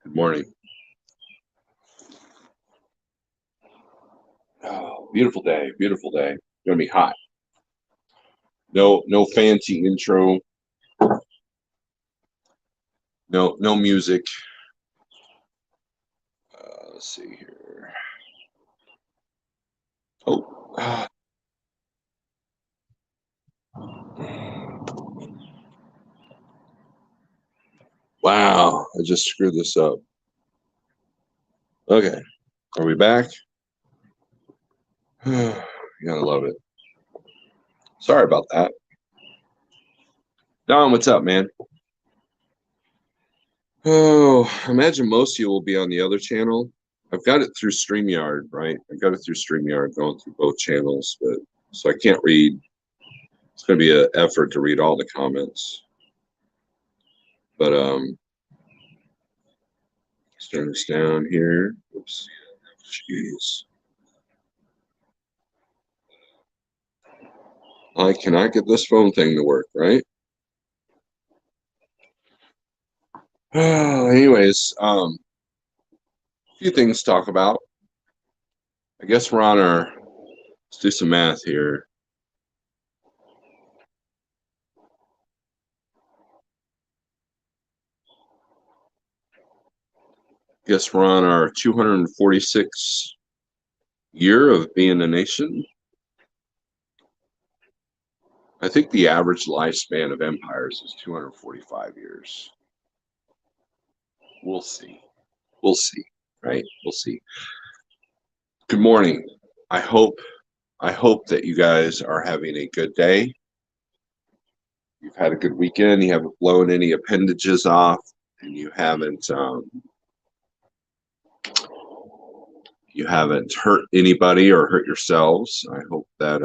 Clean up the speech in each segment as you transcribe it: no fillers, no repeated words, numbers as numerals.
Good morning. Oh, beautiful day, beautiful day. Gonna be hot. No fancy intro. No music. Let's see here. Oh, wow! I just screwed this up. Okay, are we back? You gotta love it. Sorry about that. Don, what's up, man? Oh, I imagine most of you will be on the other channel. I've got it through StreamYard, right? I've got it through StreamYard going through both channels, but so I can't read. It's going to be an effort to read all the comments. But let's turn this down here. Oops. Jeez. I cannot get this phone thing to work, right? Anyways, a few things to talk about. I guess we're on our, let's do some math here. Guess we're on our 246 year of being a nation. I think the average lifespan of empires is 245 years. We'll see. We'll see, right? We'll see. Good morning. I hope that you guys are having a good day. You've had a good weekend. You haven't blown any appendages off, and you haven't hurt anybody or hurt yourselves. I hope that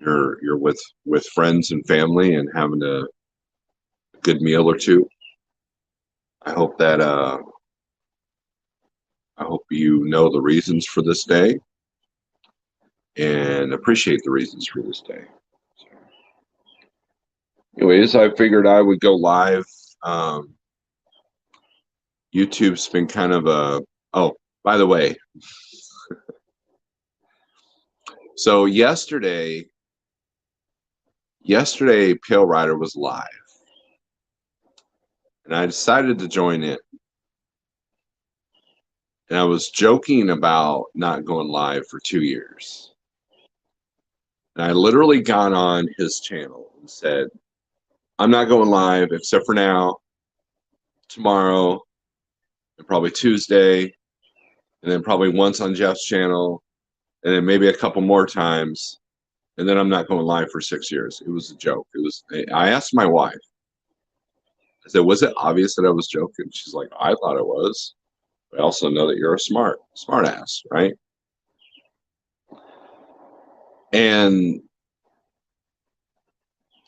you're with friends and family and having a good meal or two. I hope that I hope you know the reasons for this day and appreciate the reasons for this day. So, anyways, I figured I would go live. YouTube's been kind of a, oh, by the way, so yesterday Pale Rider was live, and I decided to join it. And I was joking about not going live for 2 years. And I literally got on his channel and said, I'm not going live except for now, tomorrow, and probably Tuesday, and then probably once on Jeff's channel, and then maybe a couple more times. And then I'm not going live for 6 years. It was a joke. I asked my wife, I said, was it obvious that I was joking? She's like, I thought it was. I also know that you're a smart ass, right? And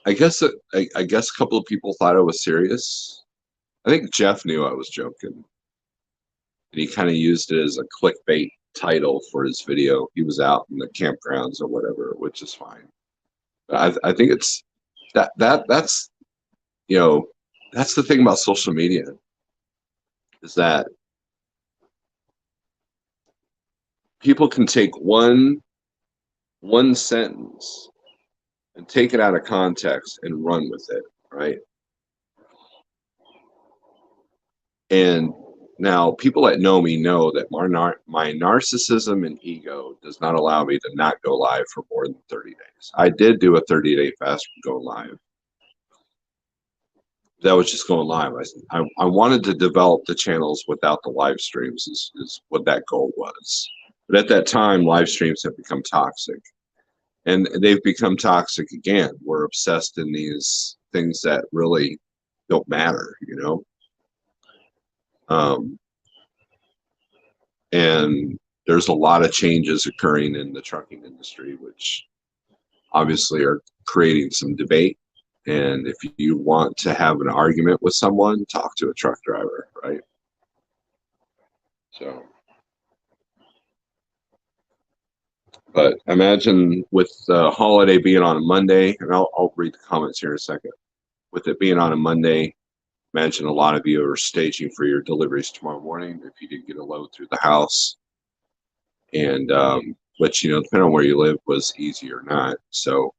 I guess I guess a couple of people thought I was serious. I think Jeff knew I was joking, and he kind of used it as a clickbait title for his video. He was out in the campgrounds or whatever, which is fine. But I think it's that's that's the thing about social media is that people can take one sentence and take it out of context and run with it, right? And now people that know me know that my narcissism and ego does not allow me to not go live for more than 30 days. I did do a 30-day fast from going live. That was just going live. I wanted to develop the channels without the live streams is what that goal was. But at that time, live streams have become toxic. And they've become toxic again. We're obsessed in these things that really don't matter, you know? And there's a lot of changes occurring in the trucking industry, which obviously are creating some debate. And if you want to have an argument with someone, talk to a truck driver, right? So, but imagine with the holiday being on a Monday, and I'll read the comments here in a second. With it being on a Monday, Imagine a lot of you are staging for your deliveries tomorrow morning if you didn't get a load through the house. And but you know, depending on where you live, was easy or not. So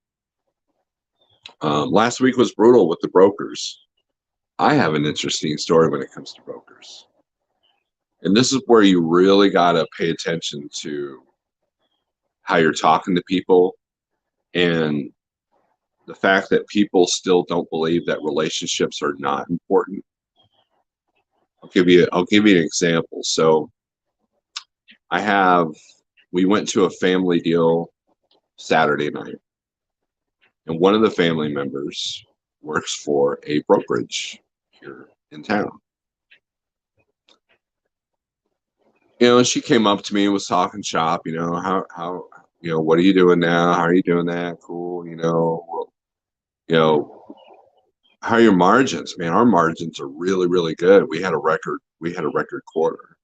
last week was brutal with the brokers. I have an interesting story when it comes to brokers, and this is where you really got to pay attention to how you're talking to people, and the fact that people still don't believe that relationships are not important. I'll give you an example. So we went to a family deal Saturday night, and one of the family members works for a brokerage here in town. You know, and she came up to me and was talking shop. You know, how you know, what are you doing now? How are you doing that? Cool. You know, how are your margins? Man, our margins are really, really good. We had a record quarter.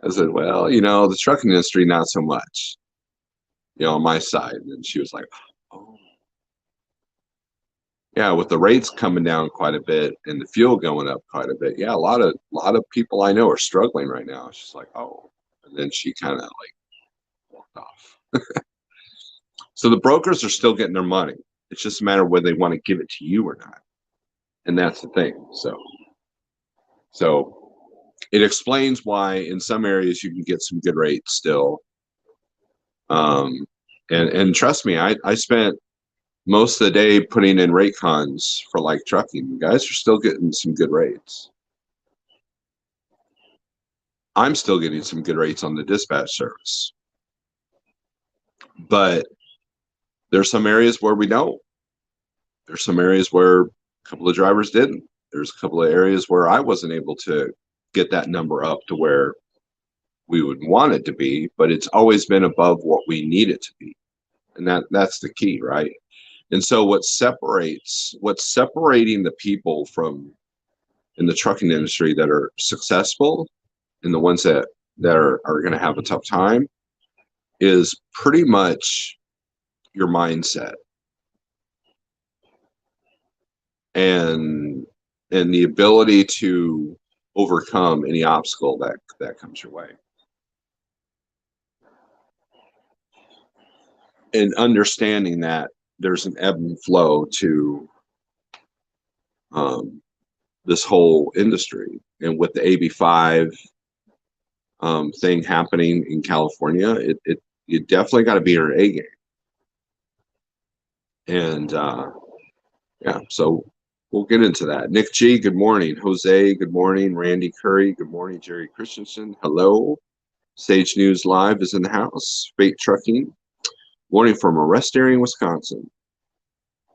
I said, well, you know, the trucking industry, not so much, you know, on my side. And she was like, oh, yeah, with the rates coming down quite a bit and the fuel going up quite a bit. Yeah, a lot of people I know are struggling right now. She's like, oh, and then she kind of like walked off. So the brokers are still getting their money. It's just a matter of whether they want to give it to you or not. And that's the thing. So it explains why in some areas you can get some good rates still. And trust me, I spent most of the day putting in rate cons for like trucking. You guys are still getting some good rates. I'm still getting some good rates on the dispatch service. But there's some areas where we don't. There's some areas where a couple of drivers didn't. There's a couple of areas where I wasn't able to get that number up to where we would want it to be, but it's always been above what we need it to be. And that's the key, right? And so what's separating the people from in the trucking industry that are successful and the ones that are going to have a tough time is pretty much your mindset and the ability to overcome any obstacle that comes your way. And understanding that there's an ebb and flow to this whole industry. And with the AB5 thing happening in California, you definitely got to be in your A game. And yeah, so we'll get into that. Nick G, good morning. Jose, good morning. Randy Curry, good morning. Jerry Christensen, hello. Sage News Live is in the house. Freight Trucking, morning from Arrest Area in Wisconsin. I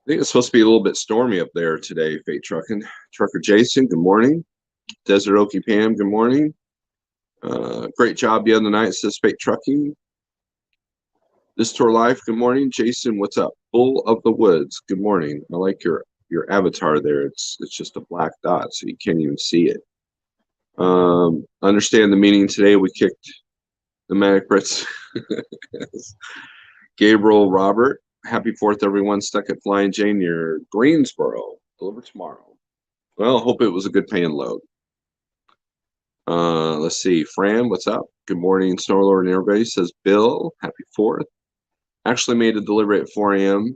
think it's supposed to be a little bit stormy up there today, Freight Trucking. Trucker Jason, good morning. Desert Okie Pam, good morning. Great job the other night, says Freight Trucking. This Tour Life, good morning. Jason, what's up? Bull of the Woods, good morning. I like your avatar there. It's just a black dot, so you can't even see it. Understand the meaning today. We kicked the Manic Brits. Gabriel Robert, happy 4th, everyone. Stuck at Flying J near Greensboro. Deliver tomorrow. Well, hope it was a good paying load. Let's see. Fran, what's up? Good morning, Snorelord and everybody. Says Bill, happy 4th. Actually made a delivery at 4 a.m.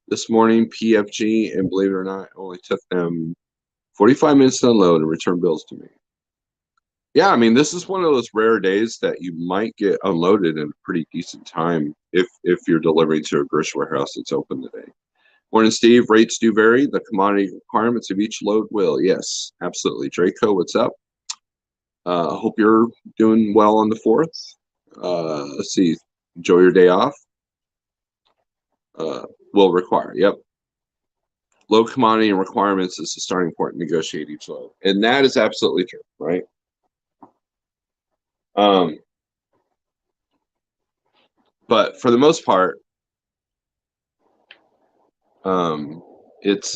this morning, PFG, and believe it or not, it only took them 45 minutes to unload and return bills to me. Yeah, I mean, this is one of those rare days that you might get unloaded in a pretty decent time if you're delivering to a grocery warehouse that's open today. Morning, Steve. Rates do vary. The commodity requirements of each load will. Yes, absolutely. Draco, what's up? Hope you're doing well on the 4th. Let's see. Enjoy your day off. Will require. Yep. Low commodity and requirements is the starting point to negotiate each load. And that is absolutely true, right? But for the most part, it's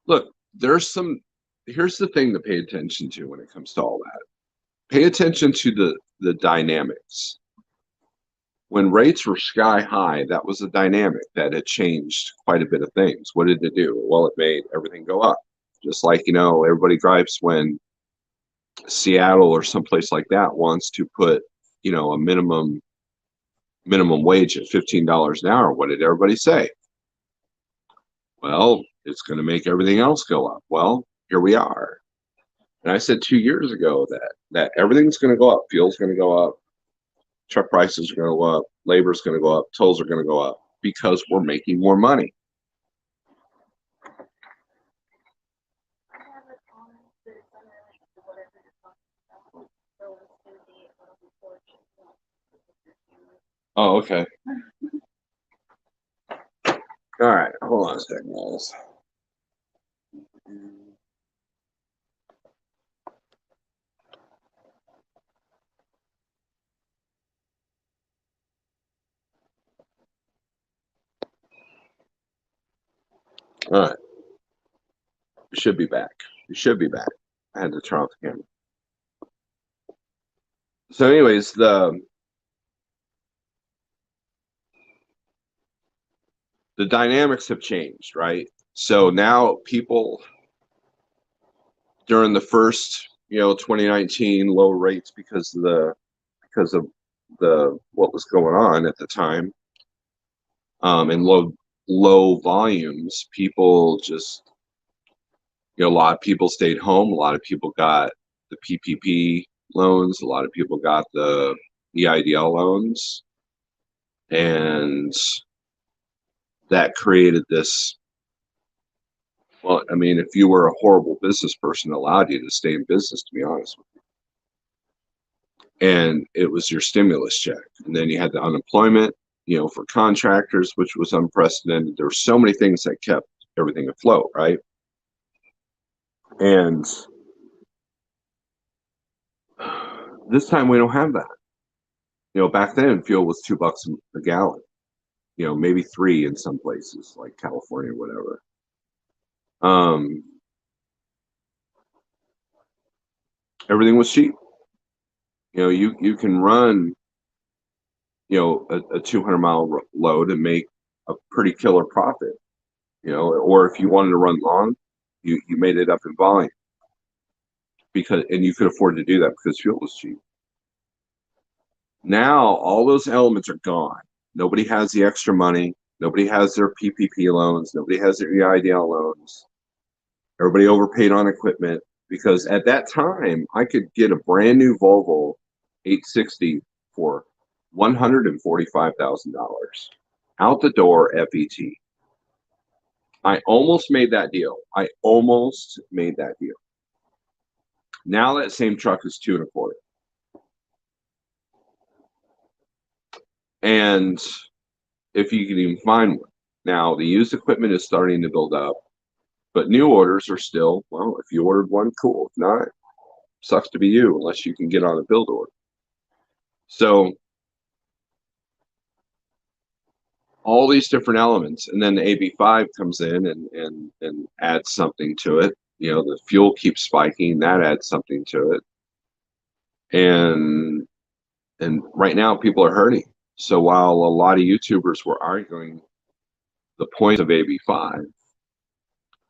look, here's the thing to pay attention to when it comes to all that. Pay attention to the dynamics. when rates were sky high, that was a dynamic that had changed quite a bit of things. What did it do? Well, it made everything go up. Just like, everybody gripes when Seattle or someplace like that wants to put, a minimum wage at $15 an hour. What did everybody say? Well, it's going to make everything else go up. Well, here we are. And I said 2 years ago that everything's going to go up. Fuel's going to go up. Truck prices are going to go up. Labor's going to go up. Tolls are going to go up because we're making more money. Oh, okay. All right. Hold on a second, guys. All right. You should be back. You should be back. I had to turn off the camera. So anyways, the dynamics have changed, right? So now people during the first, 2019 low rates because of the what was going on at the time, and low volumes, people just, a lot of people stayed home. A lot of people got the PPP loans. A lot of people got the EIDL loans, and that created this. Well, I mean, if you were a horrible business person, it allowed you to stay in business, to be honest with you. And it was your stimulus check. And then you had the unemployment, for contractors, which was unprecedented. There were so many things that kept everything afloat, right? And this time we don't have that. Back then fuel was $2 a gallon, maybe $3 in some places like California, whatever. Everything was cheap. You can run, a 200-mile load and make a pretty killer profit, or if you wanted to run long, you made it up in volume and you could afford to do that because fuel was cheap. Now all those elements are gone. Nobody has the extra money. Nobody has their PPP loans. Nobody has their EIDL loans. Everybody overpaid on equipment because at that time I could get a brand new Volvo 860 for $145,000 out the door FET. I almost made that deal. Now that same truck is $225,000. And if you can even find one. Now the used equipment is starting to build up, but new orders are still, well, if you ordered one, cool. If not, sucks to be you unless you can get on a build order. So all these different elements, and then the AB5 comes in and adds something to it. The fuel keeps spiking, that adds something to it. And right now people are hurting. So while a lot of YouTubers were arguing the point of AB5,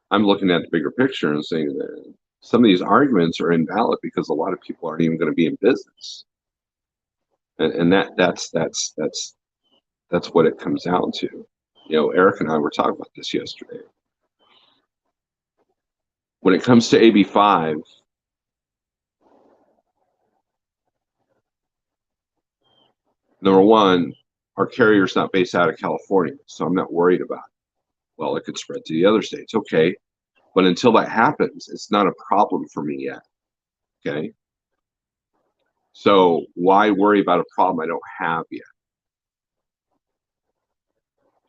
I'm looking at the bigger picture and saying that some of these arguments are invalid because a lot of people aren't even going to be in business. And that's what it comes down to. Eric and I were talking about this yesterday. When it comes to AB5, number one, our carrier's not based out of California, so I'm not worried about it. Well, it could spread to the other states. Okay. But until that happens, it's not a problem for me yet. Okay. So why worry about a problem I don't have yet?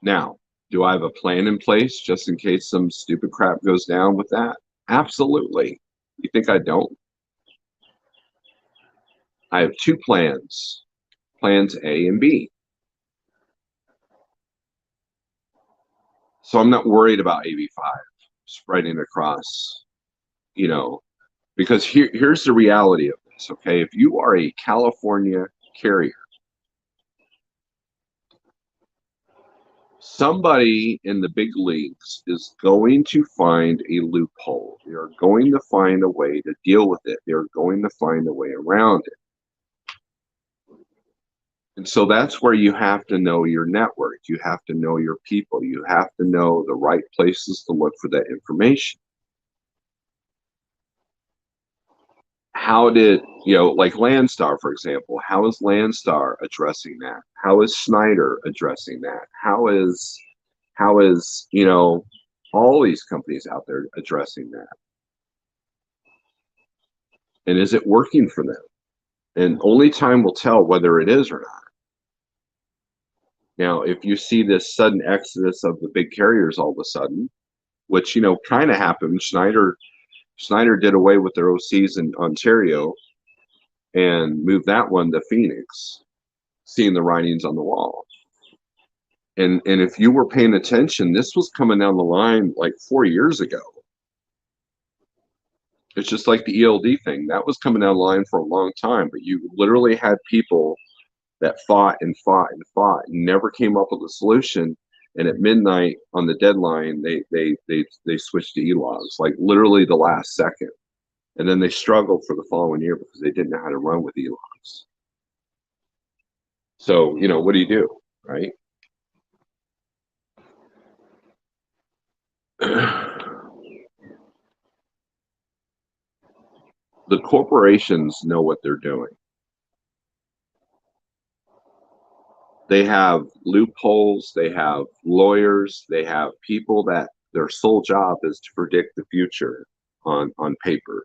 Now, do I have a plan in place just in case some stupid crap goes down with that? Absolutely. You think I don't? I have two plans, plans A and B. So I'm not worried about AB5 spreading across, because here's the reality of this, okay? If you are a California carrier, somebody in the big leagues is going to find a loophole. They are going to find a way to deal with it. They're going to find a way around it. And so that's where you have to know your network. You have to know your people. You have to know the right places to look for that information. How did, like Landstar, for example, how is Landstar addressing that? How is Schneider addressing that? How is, all these companies out there addressing that? And is it working for them? And only time will tell whether it is or not. Now, if you see this sudden exodus of the big carriers all of a sudden, which, kind of happened, Schneider did away with their OCs in Ontario and moved that one to Phoenix, seeing the writings on the wall. And if you were paying attention, this was coming down the line like 4 years ago. It's just like the ELD thing. That was coming down the line for a long time, but you literally had people that fought and fought and fought and never came up with a solution. And at midnight on the deadline, they switched to e-logs, like literally the last second. And then they struggled for the following year because they didn't know how to run with e-logs. So, what do you do, right? The corporations know what they're doing. They have loopholes, they have lawyers, they have people that their sole job is to predict the future on paper,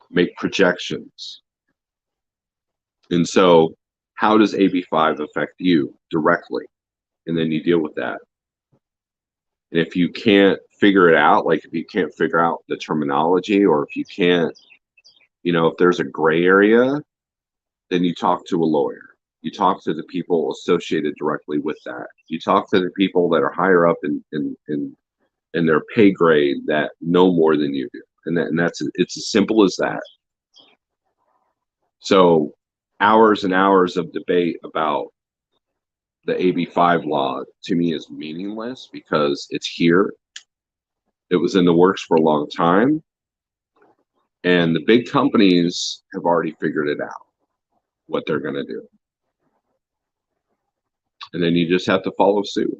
make projections. And so how does AB5 affect you directly? And then you deal with that. And if you can't figure it out, like if you can't figure out the terminology, or if you can't, if there's a gray area, then you talk to a lawyer. You talk to the people associated directly with that. You talk to the people that are higher up in their pay grade that know more than you do. And it's as simple as that. So hours and hours of debate about the AB5 law to me is meaningless because it's here. It was in the works for a long time. And the big companies have already figured it out, what they're going to do. And then you just have to follow suit.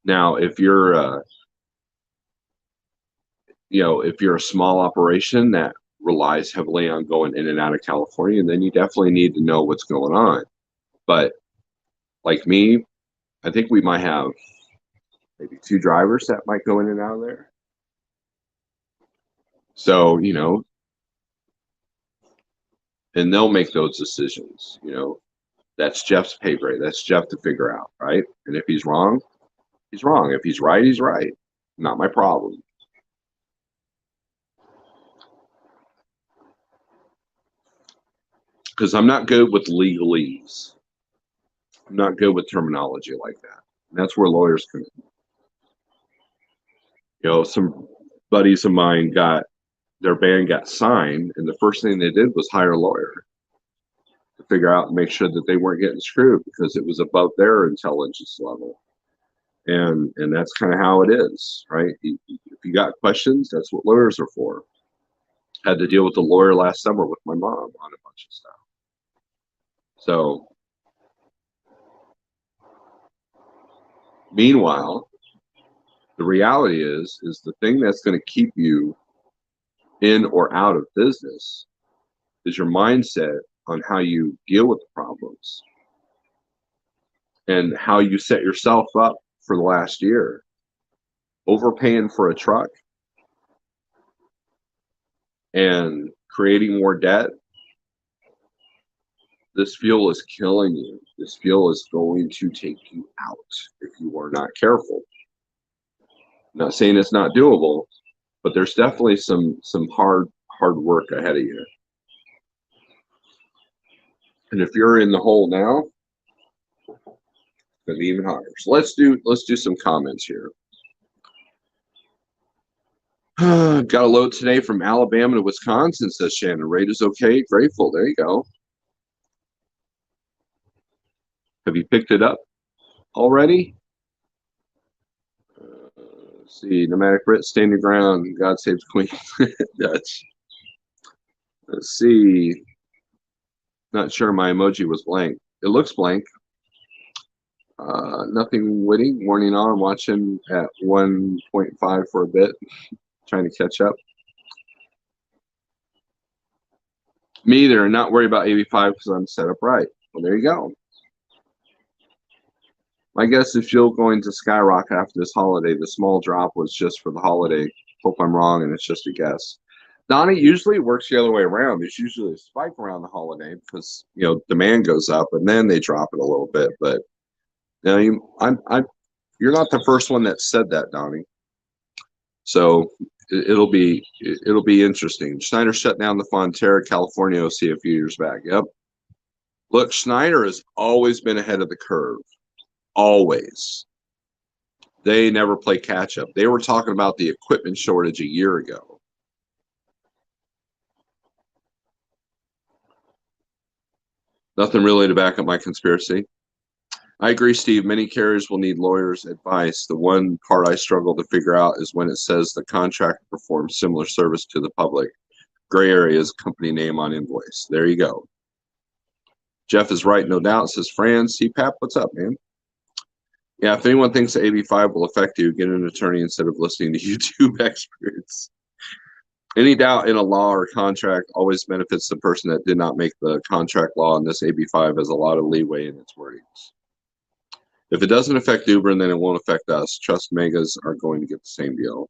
Now, if you're a small operation that relies heavily on going in and out of California, then you definitely need to know what's going on. But like me, I think we might have maybe 2 drivers that might go in and out of there. So, and they'll make those decisions, That's Jeff's pay grade. That's Jeff to figure out, right? And if he's wrong, he's wrong. If he's right, he's right. Not my problem. Because I'm not good with legalese. I'm not good with terminology like that. And that's where lawyers come in. Some buddies of mine their band got signed, and the first thing they did was hire a lawyer to figure out and make sure that they weren't getting screwed because it was above their intelligence level. And that's kind of how it is, right? If you got questions, that's what lawyers are for. Had to deal with the lawyer last summer with my mom on a bunch of stuff. So, meanwhile, the reality is the thing that's going to keep you in or out of business is your mindset on how you deal with the problems and how you set yourself up for the last year. Overpaying for a truck and creating more debt. This fuel is killing you. This fuel is going to take you out if you are not careful. I'm not saying it's not doable, but there's definitely some hard work ahead of you. And if you're in the hole now, it's gonna be even harder. So let's do some comments here. Got a load today from Alabama to Wisconsin, says Shannon. Rate is okay. Grateful. There you go. Have you picked it up? already. Let's see, nomadic Brit, stand your ground. God save the Queen. Dutch. Let's see. Not sure my emoji was blank. It looks blank. Nothing witty. Warning on. I'm watching at 1.5 for a bit. Trying to catch up. Me either. Not worry about 85 because I'm set up right. Well, there you go. My guess is fuel going to skyrocket after this holiday. The small drop was just for the holiday. Hope I'm wrong, and it's just a guess. Donnie, usually it works the other way around. There's usually a spike around the holiday because demand goes up, and then they drop it a little bit. But you're not the first one that said that, Donnie. So it'll be interesting. Schneider shut down the Fonterra California OC a few years back. Yep. Look, Schneider has always been ahead of the curve. Always. They never play catch up. They were talking about the equipment shortage a year ago. Nothing really to back up my conspiracy. I agree, Steve. Many carriers will need lawyers' advice. The one part I struggle to figure out is when it says the contractor performs similar service to the public. Gray area is company name on invoice. There you go. Jeff is right, no doubt. Says Fran, CPAP, what's up, man? Yeah, if anyone thinks the AB5 will affect you, get an attorney instead of listening to YouTube experts. Any doubt in a law or contract always benefits the person that did not make the contract law, and this AB5 has a lot of leeway in its wordings. If it doesn't affect Uber, then it won't affect us. Trust megas are going to get the same deal.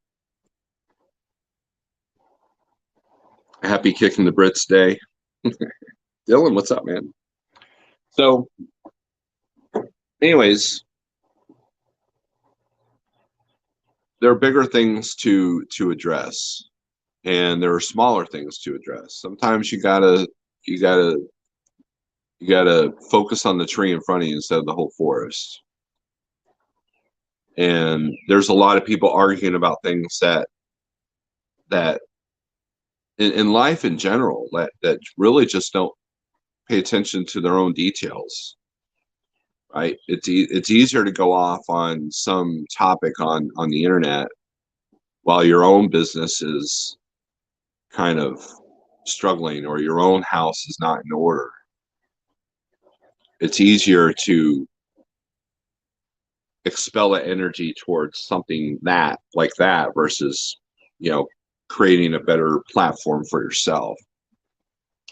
Happy kicking the Brits day. Dylan, what's up, man? So, anyways, there are bigger things to address, and there are smaller things to address. Sometimes you gotta focus on the tree in front of you instead of the whole forest. And there's a lot of people arguing about things that in life in general that really just don't pay attention to their own details. Right? It's easier to go off on some topic on the internet while your own business is kind of struggling or your own house is not in order. It's easier to expel that energy towards something like that versus creating a better platform for yourself.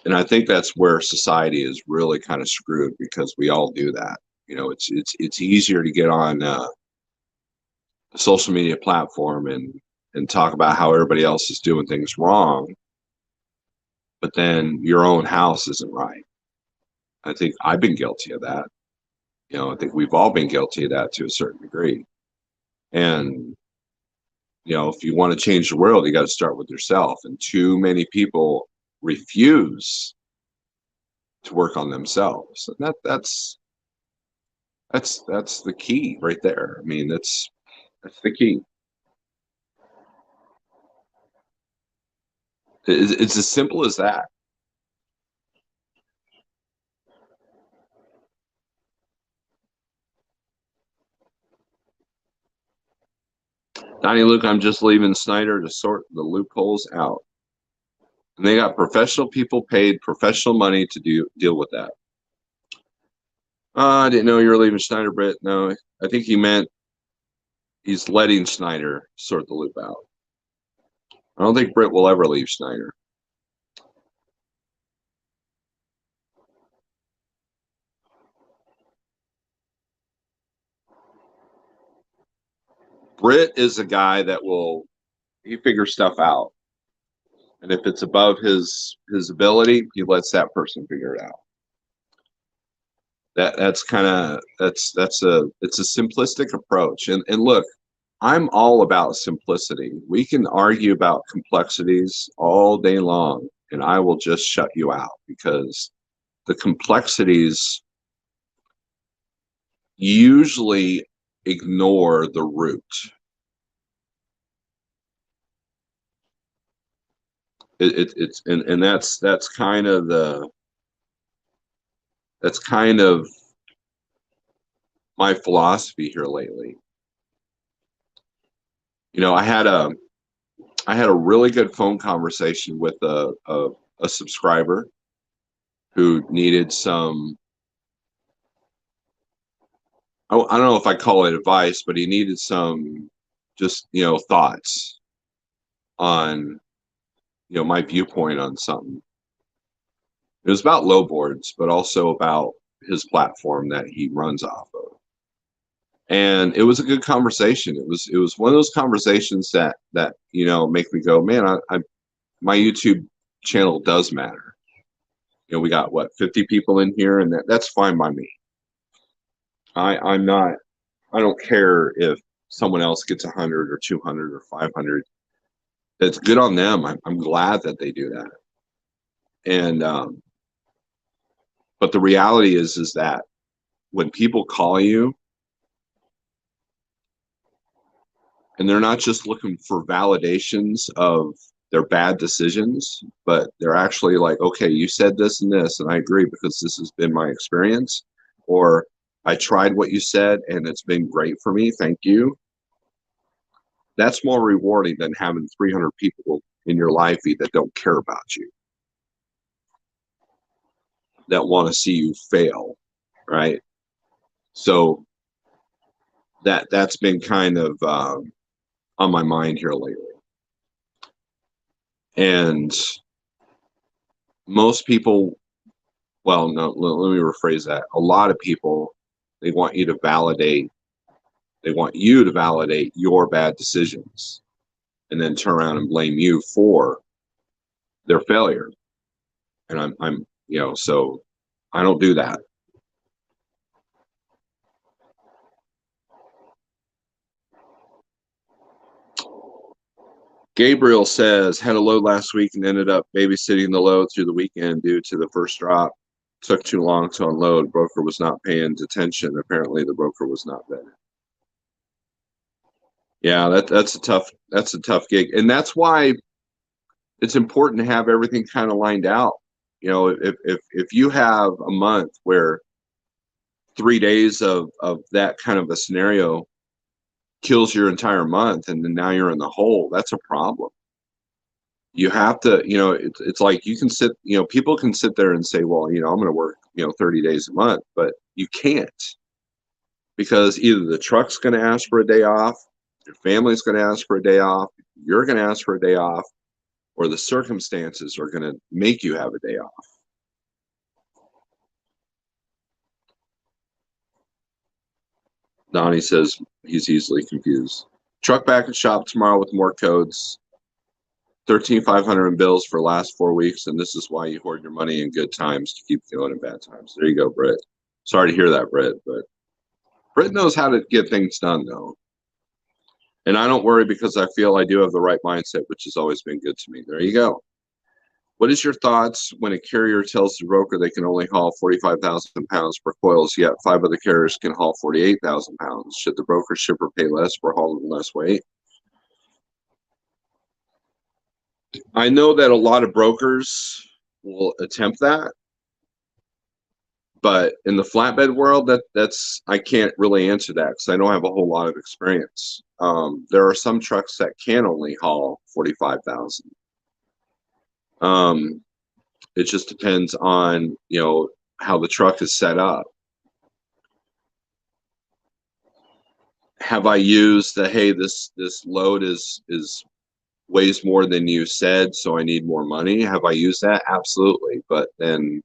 And I think that's where society is really kind of screwed because we all do that. It's easier to get on a social media platform and talk about how everybody else is doing things wrong, but then your own house isn't right. I think I've been guilty of that. I think we've all been guilty of that to a certain degree. And if you want to change the world, you got to start with yourself. And too many people refuse to work on themselves. And that's the key right there. I mean, that's the key. It's as simple as that. Donnie, Luke, I'm just leaving Snyder to sort the loopholes out. And they got professional people paid professional money to deal with that. I didn't know you were leaving Schneider, Britt. No, I think he meant he's letting Schneider sort the loop out. I don't think Britt will ever leave Schneider. Britt is a guy that he figures stuff out. And if it's above his ability, he lets that person figure it out. It's a simplistic approach. And look, I'm all about simplicity. We can argue about complexities all day long, and I will just shut you out because the complexities usually ignore the root. That's kind of my philosophy here lately. You know, I had a really good phone conversation with a subscriber who needed some, I don't know if I call it advice, but he needed some just, you know, thoughts on, you know, my viewpoint on something. It was about low boards, but also about his platform that he runs off of. And it was a good conversation. It was one of those conversations that you know make me go, man, I my YouTube channel does matter. You know, we got what, 50 people in here, and that's fine by me. I'm not. I don't care if someone else gets 100 or 200 or 500. That's good on them. I'm glad that they do that. And but the reality is that when people call you and they're not just looking for validations of their bad decisions, but they're actually like, okay, you said this and this, and I agree because this has been my experience, or I tried what you said and it's been great for me, thank you. That's more rewarding than having 300 people in your life feed that don't care about you, that want to see you fail, right? So that's been kind of on my mind here lately. And most people, well, no, let me rephrase that. A lot of people, they want you to validate, they want you to validate your bad decisions and then turn around and blame you for their failure. And I'm, you know, so I don't do that. Gabriel says, had a load last week and ended up babysitting the load through the weekend due to the first drop. Took too long to unload. Broker was not paying attention. Apparently the broker was not vetted. Yeah, that's a tough gig. And that's why it's important to have everything kind of lined out. You know, if you have a month where 3 days of that kind of a scenario kills your entire month and then now you're in the hole, that's a problem. You have to, you know, it's like you can sit, you know, people can sit there and say, well, you know, I'm going to work, you know, 30 days a month, but you can't, because either the truck's going to ask for a day off, your family's going to ask for a day off, you're going to ask for a day off, or the circumstances are going to make you have a day off. Donnie says he's easily confused. Truck back in shop tomorrow with more codes. 13,500 in bills for last 4 weeks, and this is why you hoard your money in good times to keep feeling in bad times. There you go, Britt. Sorry to hear that, Britt, but Britt knows how to get things done, though. And I don't worry because I feel I do have the right mindset, which has always been good to me. There you go. What is your thoughts when a carrier tells the broker they can only haul 45,000 pounds per coils, yet 5 other carriers can haul 48,000 pounds? Should the broker shipper pay less for hauling less weight? I know that a lot of brokers will attempt that, but in the flatbed world, that's I can't really answer that because I don't have a whole lot of experience. There are some trucks that can only haul 45,000. It just depends on, you know, how the truck is set up. Have I used the, hey, this load is weighs more than you said, so I need more money? Have I used that? Absolutely. But then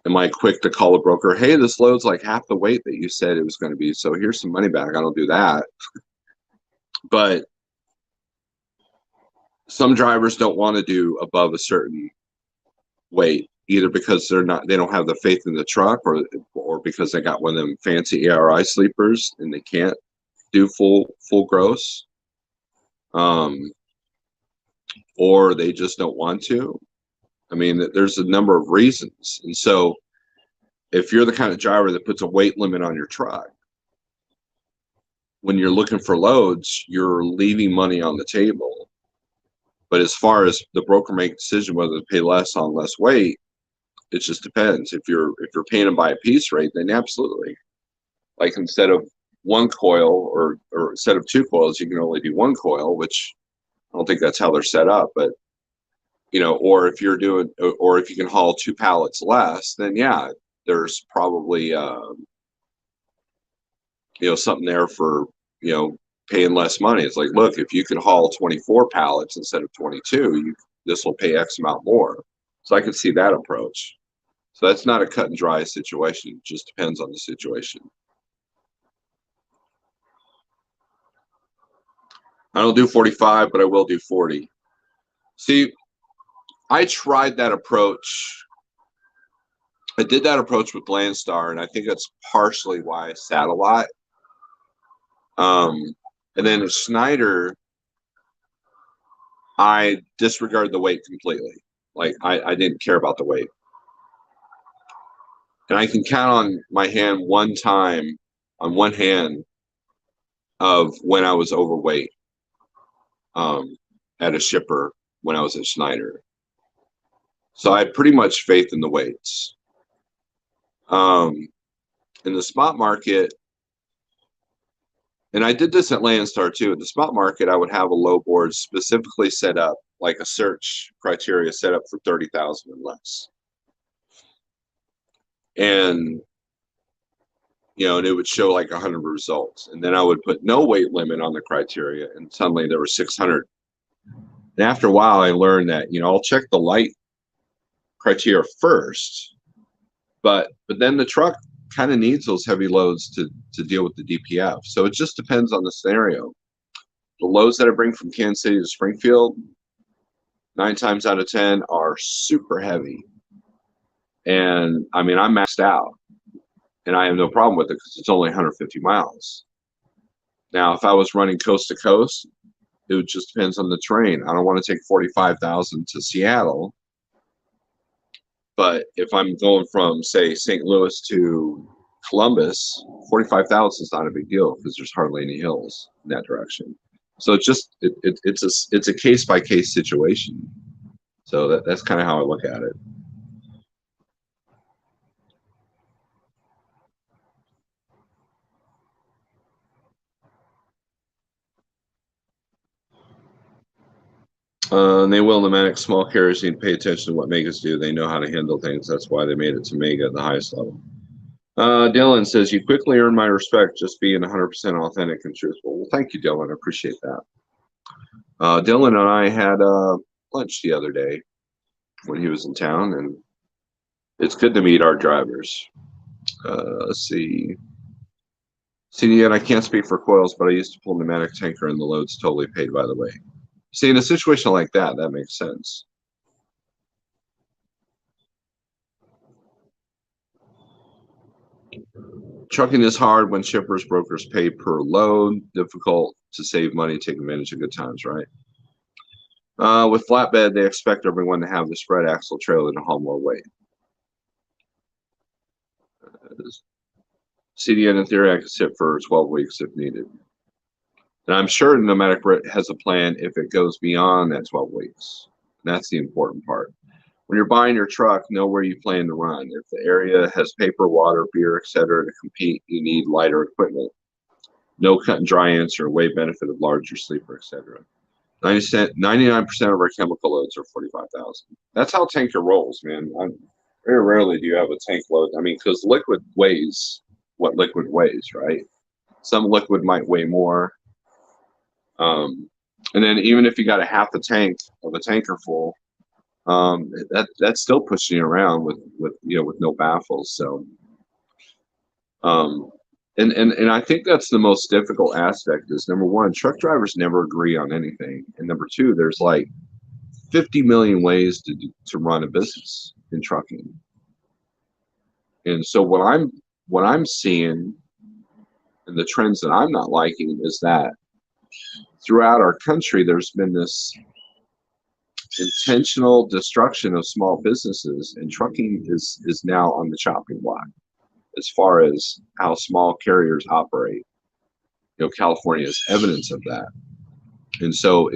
am I quick to call a broker, hey, this load's like half the weight that you said it was going to be, so here's some money back? I don't do that. But some drivers don't want to do above a certain weight, either because they don't have the faith in the truck, or because they got one of them fancy ARI sleepers and they can't do full gross, or they just don't want to. I mean, there's a number of reasons. And so if you're the kind of driver that puts a weight limit on your truck, when you're looking for loads, you're leaving money on the table. But as far as the broker make a decision whether to pay less on less weight, it just depends. If you're paying them by a piece rate, then absolutely. Like instead of one coil or instead of two coils, you can only do one coil, which I don't think that's how they're set up. But or if you're doing, or if you can haul 2 pallets less, then yeah, there's probably something there for paying less money. It's like, look, if you can haul 24 pallets instead of 22, this will pay X amount more. So I could see that approach. So that's not a cut and dry situation. It just depends on the situation. I don't do 45, but I will do 40. See, I tried that approach. I did that approach with Landstar, and I think that's partially why I sat a lot. And then a Schneider, I disregarded the weight completely. Like I didn't care about the weight. And I can count on my hand on one hand of when I was overweight at a shipper when I was at Schneider. So I had pretty much faith in the weights. In the spot market, and I did this at Landstar too. In the spot market, I would have a low board specifically set up, like a search criteria set up for 30,000 and less. And and it would show like 100 results. And then I would put no weight limit on the criteria, and suddenly there were 600. And after a while, I learned that, I'll check the light criteria first, but then the truck kind of needs those heavy loads to deal with the DPF. So it just depends on the scenario. The loads that I bring from Kansas City to Springfield, 9 times out of 10 are super heavy. And I mean, I'm maxed out and I have no problem with it because it's only 150 miles. Now, if I was running coast to coast, it just depends on the terrain. I don't want to take 45,000 to Seattle. But if I'm going from, say, St. Louis to Columbus, 45,000 is not a big deal because there's hardly any hills in that direction. So it's a case by case situation. So that's kind of how I look at it. They will. Pneumatic small carriers need to pay attention to what megas do. They know how to handle things. That's why they made it to mega at the highest level. Dylan says, you quickly earn my respect just being 100% authentic and truthful. Well, thank you, Dylan. I appreciate that. Dylan and I had lunch the other day when he was in town, and it's good to meet our drivers. Let's see. CDN, I can't speak for coils, but I used to pull pneumatic tanker and the load's totally paid by the way. See, in a situation like that, that makes sense. Trucking is hard when shippers, brokers pay per load. Difficult to save money, take advantage of good times, right? With flatbed, they expect everyone to have the spread axle trailer to haul more weight. CDN, in theory, I could sit for 12 weeks if needed. And I'm sure Pneumatic Brit has a plan if it goes beyond that 12 weeks. And that's the important part. When you're buying your truck, know where you plan to run. If the area has paper, water, beer, etc. to compete, you need lighter equipment. No cut and dry answer, weight benefit of larger sleeper, etc. 99% of our chemical loads are 45,000. That's how tanker rolls, man. Very rarely do you have a tank load. I mean, because liquid weighs what liquid weighs, right? Some liquid might weigh more. And then even if you got a half a tank of a tanker full, that's still pushing you around with no baffles. So, and I think that's the most difficult aspect is, number one, truck drivers never agree on anything, and number two, there's like 50 million ways to run a business in trucking. And so what I'm seeing and the trends that I'm not liking is that throughout our country, there's been this intentional destruction of small businesses, and trucking is now on the chopping block as far as how small carriers operate. California is evidence of that. And so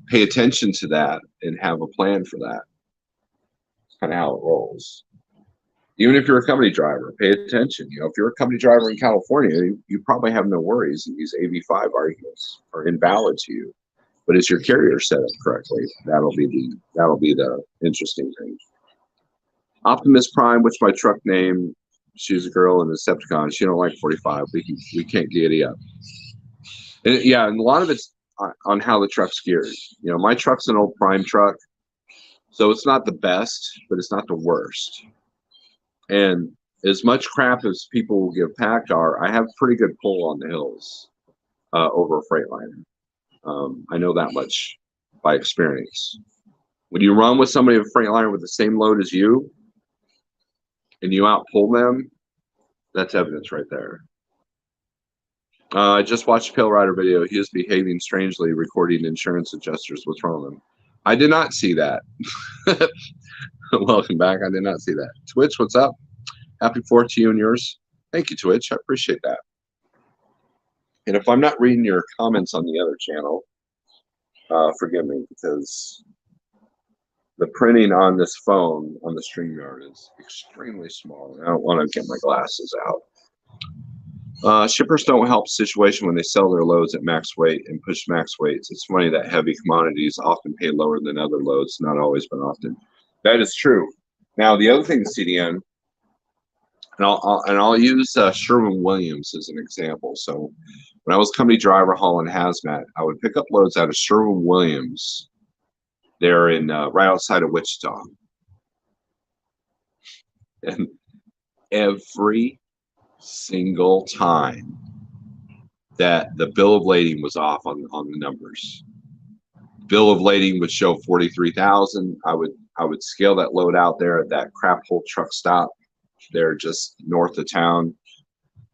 pay attention to that and have a plan for that. It's kind of how it rolls. Even if you're a company driver, pay attention. You know, if you're a company driver in California, you probably have no worries, and these AV5 arguments are invalid to you. But is your carrier set up correctly? That'll be the interesting thing. Optimus Prime, which my truck name, she's a girl in the Decepticon. She don't like 45. We can't giddy up. And yeah, and a lot of it's on how the truck's geared. You know, my truck's an old Prime truck, so it's not the best, but it's not the worst. And as much crap as people will give PACCAR, I have pretty good pull on the hills over a Freightliner. I know that much by experience. When you run with somebody with a Freightliner with the same load as you, and you outpull them, that's evidence right there. I just watched a Pale Rider video. He was behaving strangely, recording insurance adjusters. What's wrong with him? I did not see that. Welcome back. I did not see that. Twitch, what's up? Happy 4th to you and yours. Thank you, Twitch. I appreciate that. And if I'm not reading your comments on the other channel, forgive me, because the printing on this phone on the StreamYard is extremely small. I don't want to get my glasses out. Shippers don't help the situation when they sell their loads at max weight and push max weights. It's funny that heavy commodities often pay lower than other loads, not always, but often. That is true. Now, the other thing, CDN, and I'll use Sherwin-Williams as an example. So when I was company driver hauling hazmat, I would pick up loads out of Sherwin-Williams. They're in right outside of Wichita. And every single time that the bill of lading was off on the numbers. Bill of lading would show 43,000. I would scale that load out there at that crap hole truck stop there just north of town.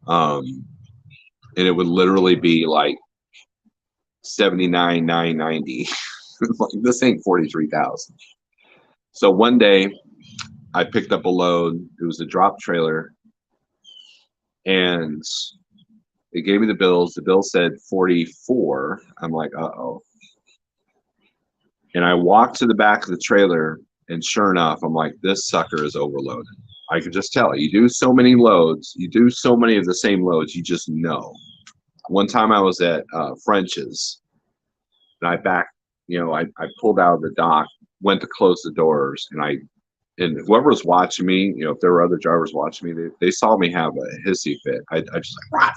And it would literally be like 79,990. Like, this ain't 43,000. So one day I picked up a load. It was a drop trailer. And they gave me the bills. The bill said 44. I'm like, uh-oh. And I walked to the back of the trailer, and sure enough, I'm like, this sucker is overloaded. I could just tell. You do so many loads. You do so many of the same loads, you just know. One time I was at French's, and I pulled out of the dock, went to close the doors, and whoever was watching me, you know, if there were other drivers watching me, they saw me have a hissy fit. I just like,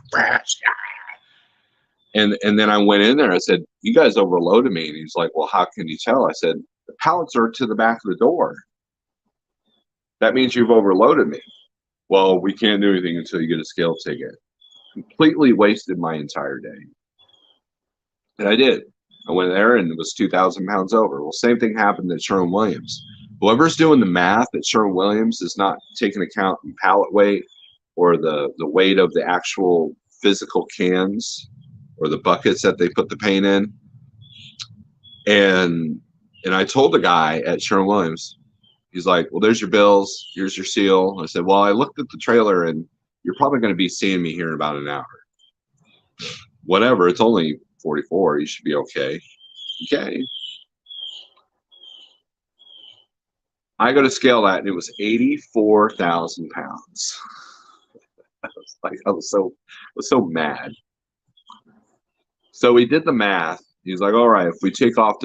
and then I went in there. I said, "You guys overloaded me." And he's like, "Well, how can you tell?" I said, "The pallets are to the back of the door. That means you've overloaded me." "Well, we can't do anything until you get a scale ticket." Completely wasted my entire day. And I did. I went there and it was 2,000 pounds over. Well, same thing happened at Sherwin-Williams. Whoever's doing the math at Sherwin-Williams is not taking account in pallet weight or the weight of the actual physical cans or the buckets that they put the paint in. And I told the guy at Sherwin-Williams, he's like, "Well, there's your bills. Here's your seal." I said, "Well, I looked at the trailer and you're probably going to be seeing me here in about an hour." "Whatever. It's only 44. You should be okay." Okay. I go to scale that and it was 84,000 pounds. I was so mad. So we did the math. He's like, "All right, if we take off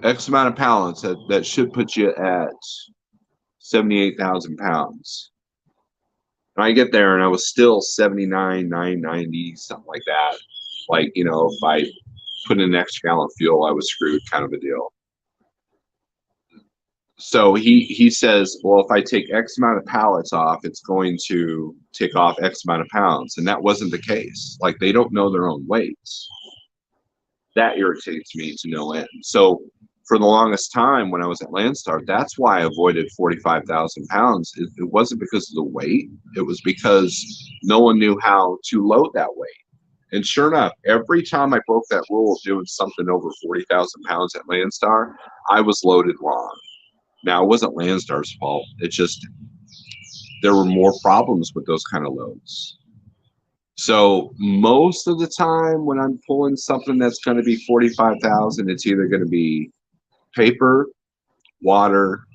X amount of pallets, that should put you at 78,000 pounds. And I get there and I was still 79,990, something like that. Like, you know, if I put in an extra gallon of fuel, I was screwed, kind of a deal. So he says, "Well, if I take X amount of pallets off, it's going to take off X amount of pounds." And that wasn't the case. Like, they don't know their own weights. That irritates me to no end. So for the longest time when I was at Landstar, that's why I avoided 45,000 pounds. It wasn't because of the weight. It was because no one knew how to load that weight. And sure enough, every time I broke that rule of doing something over 40,000 pounds at Landstar, I was loaded wrong. Now, it wasn't Landstar's fault. It's just there were more problems with those kind of loads. So most of the time when I'm pulling something that's going to be 45,000, it's either going to be paper, water,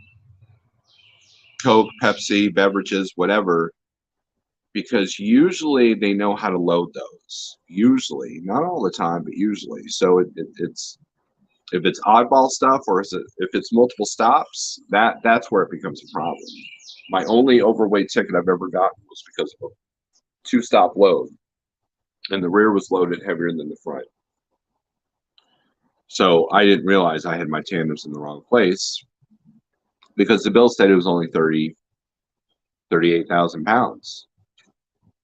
Coke, Pepsi, beverages, whatever, because usually they know how to load those. Usually, not all the time, but usually. So it's if it's oddball stuff or if it's multiple stops, that's where it becomes a problem. My only overweight ticket I've ever gotten was because of a two-stop load, and the rear was loaded heavier than the front. So I didn't realize I had my tandems in the wrong place because the bill said it was only 38,000 pounds.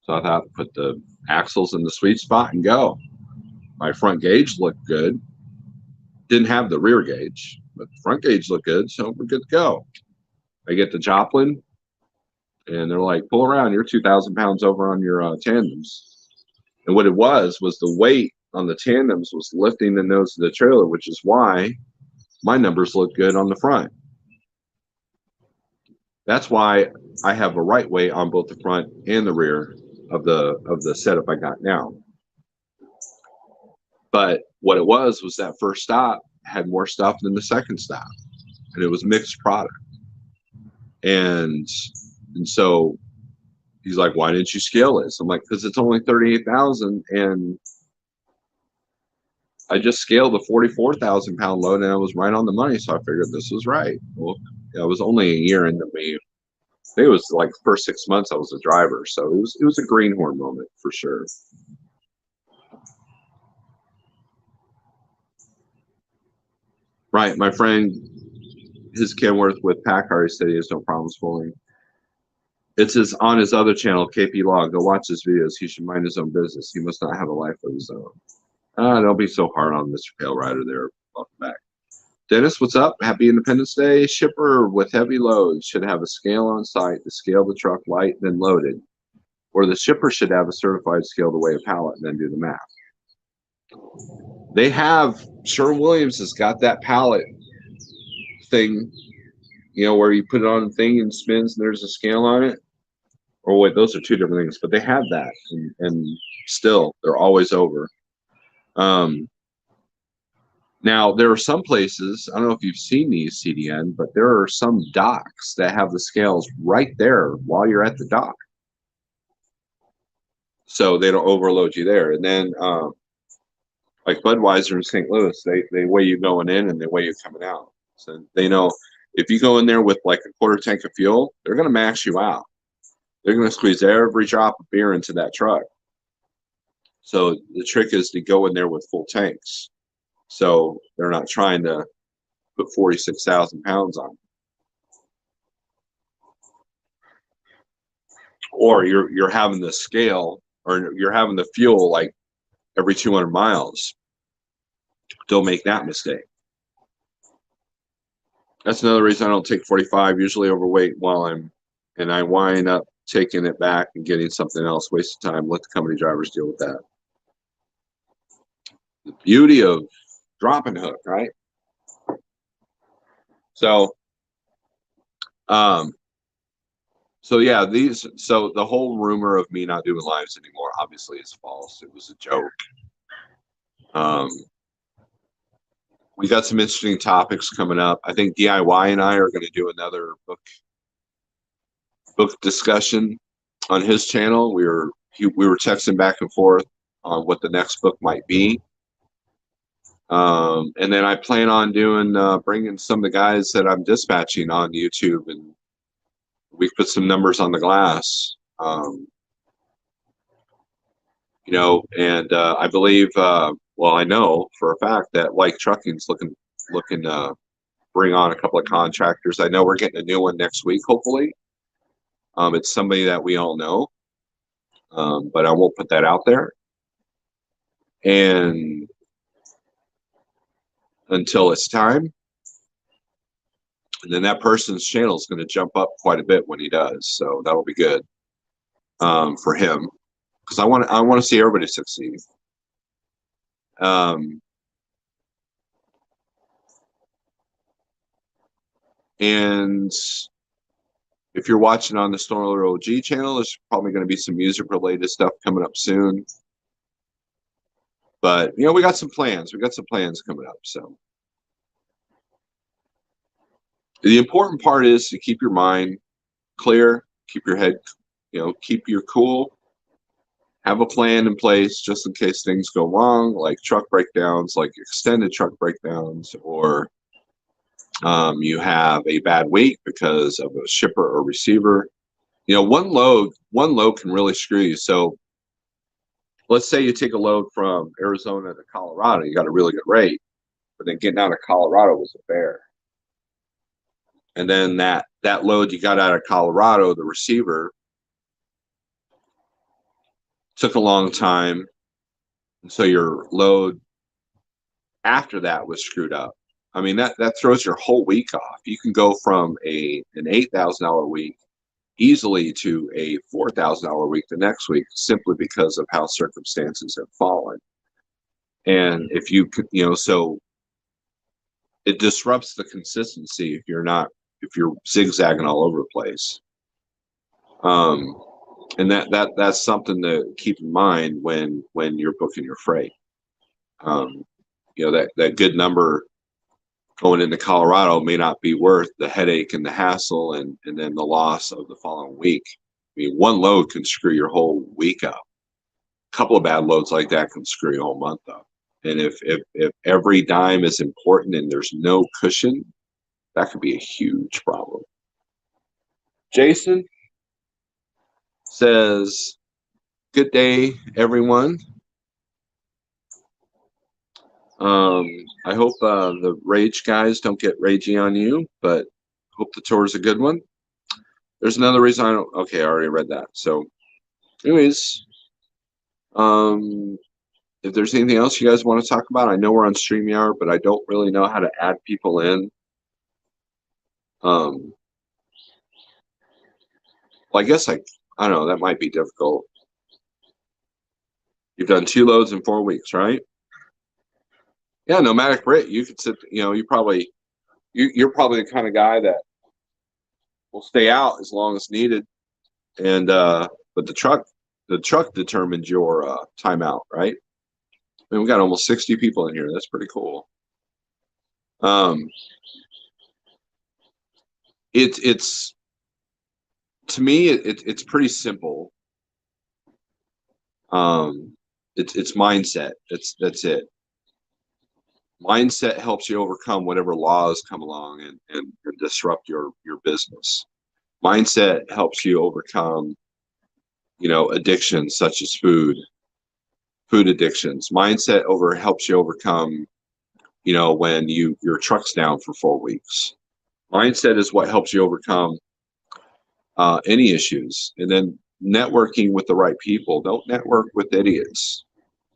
So I thought, put the axles in the sweet spot and go. My front gauge looked good. Didn't have the rear gauge, but the front gauge looked good, so we're good to go. I get to Joplin, and they're like, pull around, you're 2,000 pounds over on your tandems. And what it was the weight on the tandems was lifting the nose of the trailer, which is why my numbers look good on the front. That's why I have a right weight on both the front and the rear of the setup I got now. But what it was that first stop had more stuff than the second stop, and it was mixed product. And so he's like, why didn't you scale this? I'm like, because it's only 38,000, and I just scaled the 44,000 pound load, and I was right on the money. So I figured this was right. Well, it was only a year into me. I think it was like the first 6 months I was a driver, so it was a greenhorn moment for sure. Right, my friend, his Kenworth with Packard, said he has no problems pulling. It's on his other channel, KP Law. Go watch his videos. He should mind his own business. He must not have a life of his own. Don't be so hard on Mr. Pale Rider there. Welcome back. Dennis, what's up? Happy Independence Day. Shipper with heavy loads should have a scale on site to scale the truck light, then loaded. Or the shipper should have a certified scale to weigh a pallet and then do the math. They have, Sherwin-Williams has got that pallet thing, where you put it on the thing and spins and there's a scale on it. Or wait, those are two different things, but they have that, and still they're always over. Now there are some places, I don't know if you've seen these, CDN, but there are some docks that have the scales right there while you're at the dock, so they don't overload you there. And then like Budweiser in St. Louis, they weigh you going in and they weigh you coming out. So they know if you go in there with like a quarter tank of fuel, they're going to max you out. They're going to squeeze every drop of beer into that truck. So the trick is to go in there with full tanks. So they're not trying to put 46,000 pounds on. Or you're having the scale, or you're having the fuel like every 200 miles. Don't make that mistake. That's another reason I don't take 45, usually overweight and I wind up taking it back and getting something else. Waste of time. Let the company drivers deal with that. The beauty of drop and hook, right? So, yeah, so the whole rumor of me not doing lives anymore obviously is false. It was a joke. We got some interesting topics coming up. I think DIY and I are going to do another book discussion on his channel. We were texting back and forth on what the next book might be. And then I plan on doing bringing some of the guys that I'm dispatching on YouTube, and we put some numbers on the glass. And I believe, well, I know for a fact that Like Trucking's looking to bring on a couple of contractors. I know we're getting a new one next week, hopefully. It's somebody that we all know, but I won't put that out there. And until it's time, and then that person's channel is going to jump up quite a bit when he does, so that'll be good for him, because I want to see everybody succeed. And if you're watching on the Snorelord OG channel, there's probably going to be some music related stuff coming up soon. But we got some plans. We got some plans coming up. So the important part is to keep your mind clear, keep your head, keep your cool, have a plan in place just in case things go wrong, like truck breakdowns, like extended truck breakdowns, or you have a bad week because of a shipper or receiver. One load can really screw you. So let's say you take a load from Arizona to Colorado, you got a really good rate, but then getting out of Colorado was a bear. And then that load you got out of Colorado, the receiver, took a long time. So your load after that was screwed up. I mean, that throws your whole week off. You can go from an $8,000 week easily to a $4,000 week the next week simply because of how circumstances have fallen. And if you could, so it disrupts the consistency if you're zigzagging all over the place. And that's something to keep in mind when you're booking your freight. That good number going into Colorado may not be worth the headache and the hassle and then the loss of the following week. I mean, one load can screw your whole week up. A couple of bad loads like that can screw your whole month up. And if every dime is important and there's no cushion, that could be a huge problem. Jason says, good day, everyone. I hope the rage guys don't get ragey on you, but hope the tour is a good one. There's another reason I don't. Okay, I already read that. So, anyways, if there's anything else you guys want to talk about, I know we're on StreamYard, but I don't really know how to add people in. Well, I guess I don't know. That might be difficult. You've done 2 loads in 4 weeks, right? Yeah, nomadic Brit. You could sit. You're probably the kind of guy that will stay out as long as needed. And but the truck determines your timeout, right? I mean, we got almost 60 people in here. That's pretty cool. It's to me it's pretty simple. It's mindset. That's it. Mindset helps you overcome whatever laws come along and disrupt your business. Mindset helps you overcome, addictions such as food addictions. Mindset helps you overcome, when your truck's down for 4 weeks. Mindset is what helps you overcome any issues. And then networking with the right people. Don't network with idiots.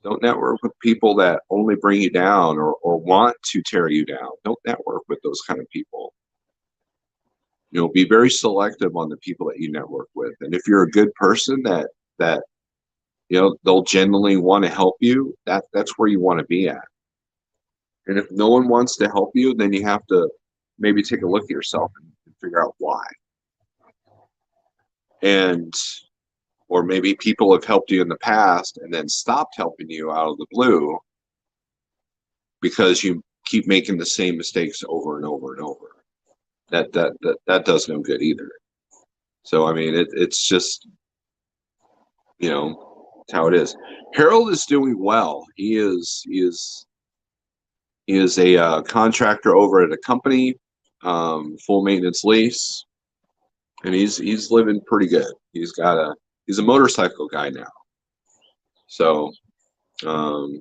Don't network with people that only bring you down or want to tear you down. Don't network with those kind of people. Be very selective on the people that you network with. And if you're a good person that they'll genuinely want to help you, that's where you want to be at. And if no one wants to help you, then you have to maybe take a look at yourself and figure out why. Or maybe people have helped you in the past and then stopped helping you out of the blue because you keep making the same mistakes over and over and over. That does no good either. So I mean, it's just it's how it is. Harold is doing well. He is a contractor over at a company, full maintenance lease, and he's living pretty good. He's a motorcycle guy now, so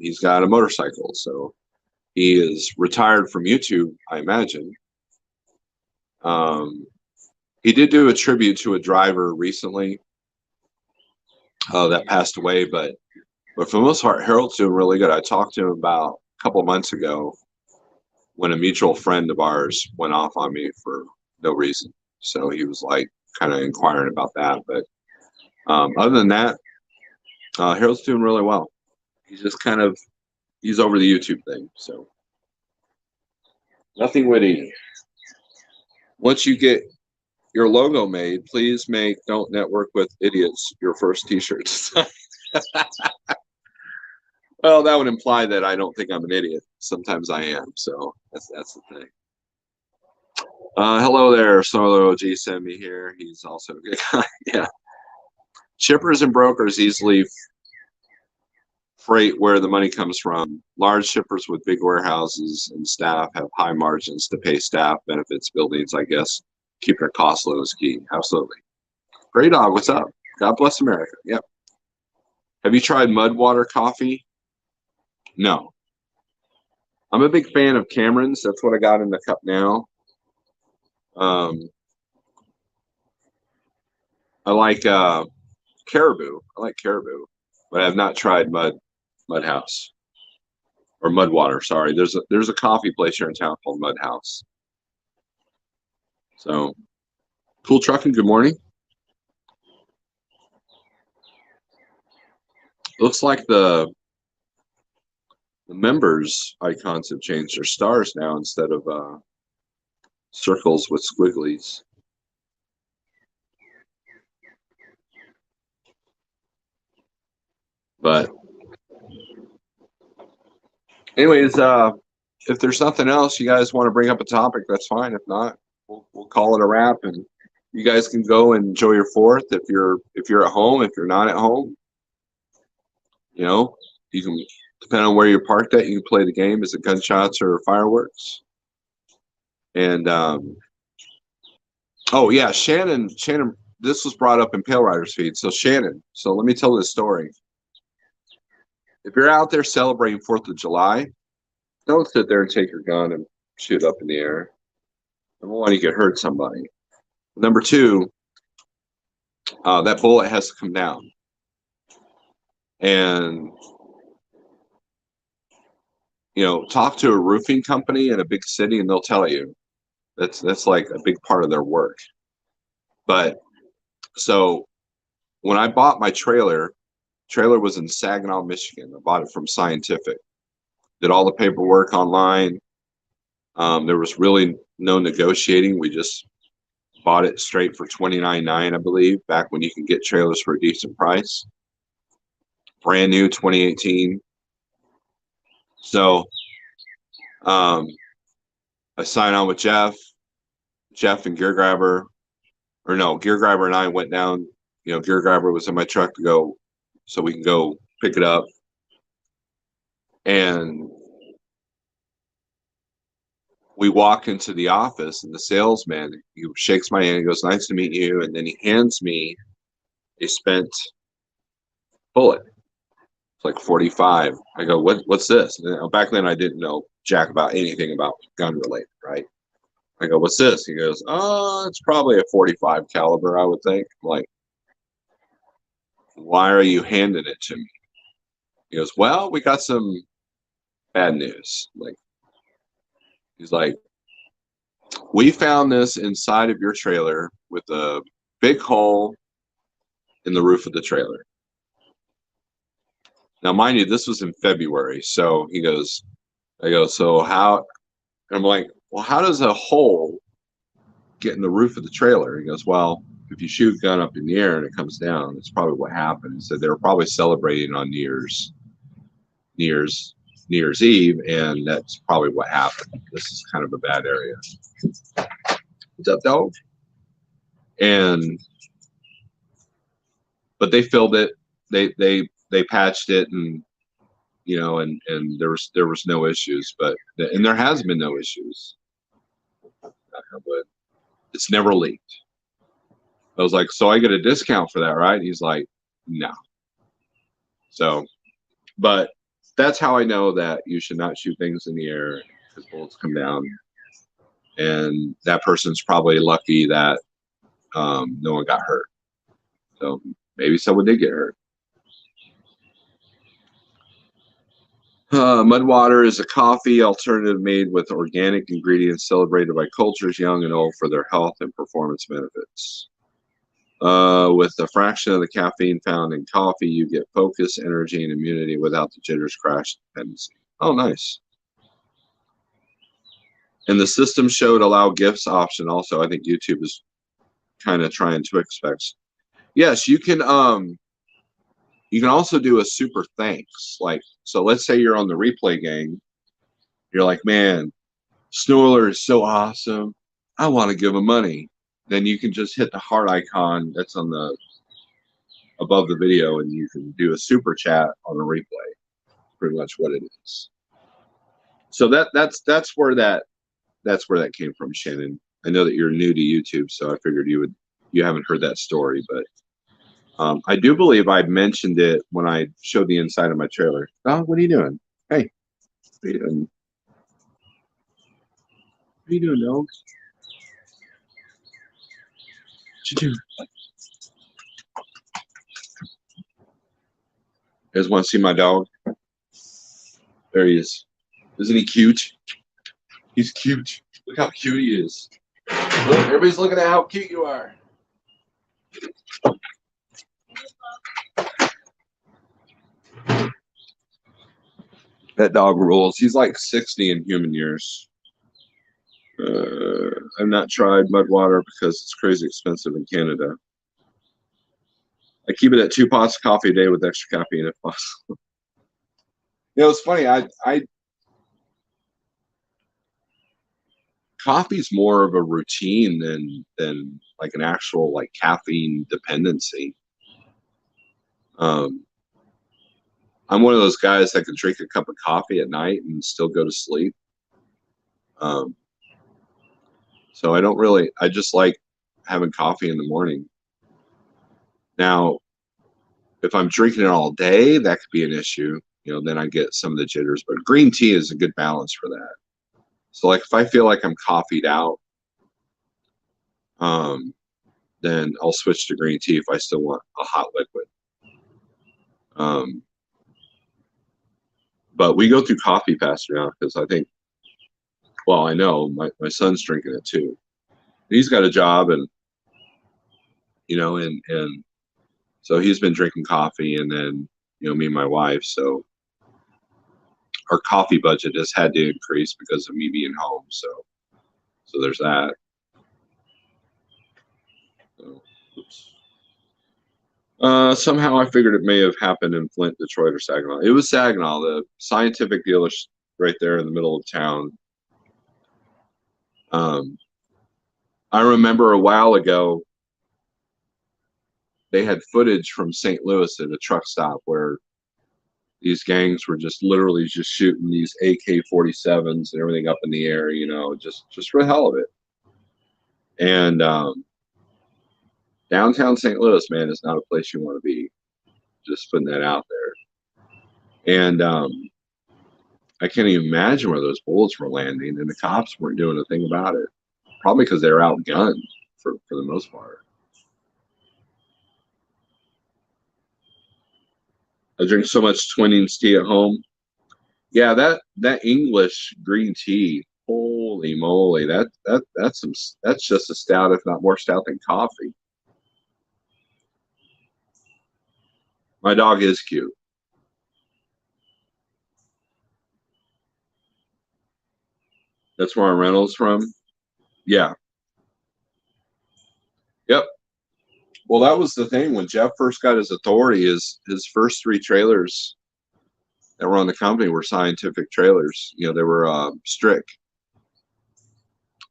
he's got a motorcycle. So he is retired from YouTube, I imagine. He did do a tribute to a driver recently that passed away, but for the most part, Harold's doing really good. I talked to him about a couple of months ago when a mutual friend of ours went off on me for no reason. So he was like kind of inquiring about that. But other than that, Harold's doing really well. He's just he's over the YouTube thing. So nothing witty. Once you get your logo made, please make "Don't Network with Idiots" your first t-shirt. Well, that would imply that I don't think I'm an idiot. Sometimes I am. So that's the thing. Hello there, Snorelord OG sent me here. He's also a good guy. Yeah. Shippers and brokers easily freight where the money comes from. Large shippers with big warehouses and staff have high margins to pay staff, benefits, buildings, I guess. Keep their costs low is key. Absolutely. Great dog, what's up? God bless America. Yep. Have you tried Mudwater coffee? No. I'm a big fan of Cameron's. That's what I got in the cup now. I like Caribou. I like Caribou, but I have not tried Mud House or Mudwater. Sorry, there's a coffee place here in town called Mud House. So, cool trucking. Good morning. Looks like the members icons have changed. Their stars now instead of circles with squigglies. But anyways, if there's nothing else you guys want to bring up a topic, that's fine. If not, we'll call it a wrap, and you guys can go and enjoy your fourth. If you're at home, if you're not at home, you know, you can, depending on where you're parked at, you can play the game. Is it gunshots or fireworks? And oh yeah, Shannon, this was brought up in Pale Rider's feed. So Shannon, so let me tell this story. If you're out there celebrating 4th of July, don't sit there and take your gun and shoot up in the air. Number one, you could hurt somebody. Number two, that bullet has to come down. And talk to a roofing company in a big city, and they'll tell you that's like a big part of their work. But so when I bought my trailer was in Saginaw, Michigan. I bought it from Scientific. Did all the paperwork online. There was really no negotiating. We just bought it straight for $29,900, I believe, back when you can get trailers for a decent price. Brand new 2018. So I signed on with Jeff and Gear Grabber, Gear Grabber and I went down. Gear Grabber was in my truck to go, so we can go pick it up. And we walk into the office, and the salesman, he shakes my hand, he goes, "Nice to meet you," and then he hands me a spent bullet. It's like 45. I go, what's this? And back then I didn't know jack about anything about gun related, right? I go, what's this? He goes, it's probably a 45 caliber, I would think. I'm like, why are you handing it to me? He goes, well, we got some bad news. He's like, we found this inside of your trailer with a big hole in the roof of the trailer. Now, mind you, this was in February. So he goes, I go, so how? And I'm like, well, how does a hole get in the roof of the trailer? He goes, well, if you shoot a gun up in the air and it comes down, it's probably what happened. He said they were probably celebrating on New Year's Eve, and that's probably what happened. This is kind of a bad area. What's up, dog? But they filled it. They patched it, and and there was no issues, and there has been no issues. But it's never leaked. I was like, so I get a discount for that, right? He's like, no. So, but that's how I know that you should not shoot things in the air because bullets come down. And that person's probably lucky that no one got hurt. So maybe someone did get hurt. Mudwater is a coffee alternative made with organic ingredients celebrated by cultures young and old for their health and performance benefits. With a fraction of the caffeine found in coffee, you get focus, energy, and immunity without the jitters, crash dependency. Oh, nice. And the system showed allow gifts option also. I think YouTube is kind of trying to expect. Yes, you can also do a super thanks. So let's say you're on the replay gang. You're like, man, Snorelord is so awesome. I want to give them money. Then you can just hit the heart icon that's on the above the video, and you can do a super chat on a replay. Pretty much what it is. So that's where that came from, Shannon. I know that you're new to YouTube, so I figured you haven't heard that story, but I do believe I mentioned it when I showed the inside of my trailer. Oh, what are you doing? Hey, what are you doing? What are you doing, dog? What you doing? You guys want to see my dog? There he is. Isn't he cute? He's cute. Look how cute he is. Look, everybody's looking at how cute you are. That dog rules. He's like 60 in human years. I've not tried mud water because it's crazy expensive in Canada. I keep it at 2 pots of coffee a day with extra caffeine if possible. You know, it's funny. I coffee's more of a routine than like an actual like caffeine dependency. I'm one of those guys that can drink a cup of coffee at night and still go to sleep. So I just like having coffee in the morning. Now, if I'm drinking it all day, that could be an issue. You know, then I get some of the jitters, but green tea is a good balance for that. So like if I feel like I'm coffeeed out, then I'll switch to green tea if I still want a hot liquid. But we go through coffee faster now because I think, well, I know my son's drinking it too. He's got a job and, you know, and so he's been drinking coffee, and then, you know, me and my wife. So our coffee budget has had to increase because of me being home. So there's that. So, somehow I figured it may have happened in Flint, Detroit, or Saginaw. It was Saginaw, the scientific dealer right there in the middle of town. I remember a while ago, they had footage from St. Louis at a truck stop where these gangs were just literally just shooting these AK-47s and everything up in the air, you know, just for the hell of it. And downtown St. Louis, man, is not a place you want to be. Just putting that out there. And I can't even imagine where those bullets were landing, and the cops weren't doing a thing about it. Probably because they were outgunned for the most part. I drink so much Twinings tea at home. Yeah, that English green tea, holy moly, that's just a stout, if not more stout than coffee. My dog is cute. That's where our rental's from. Yeah. Yep. Well, that was the thing when Jeff first got his authority. His first 3 trailers that were on the company were scientific trailers. You know, they were Strick.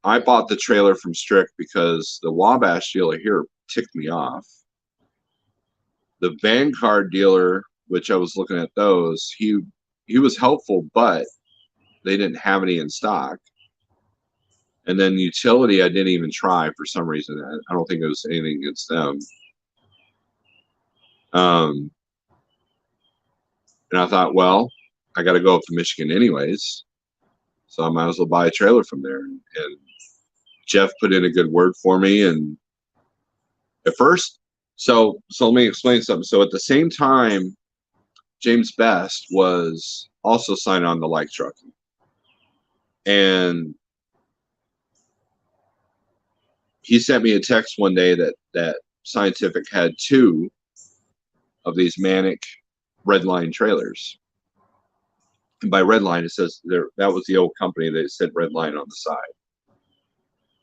I bought the trailer from Strick because the Wabash dealer here ticked me off. The Vanguard dealer, which I was looking at those, he was helpful, but they didn't have any in stock. And then Utility, I didn't even try for some reason. I don't think it was anything against them. And I thought, well, I got to go up to Michigan anyways, so I might as well buy a trailer from there. And Jeff put in a good word for me. And at first, so let me explain something. So at the same time, James Best was also signed on to Like Trucking. And he sent me a text one day that Scientific had 2 of these Manic Redline trailers. And by Redline, it says that was the old company that said Redline on the side.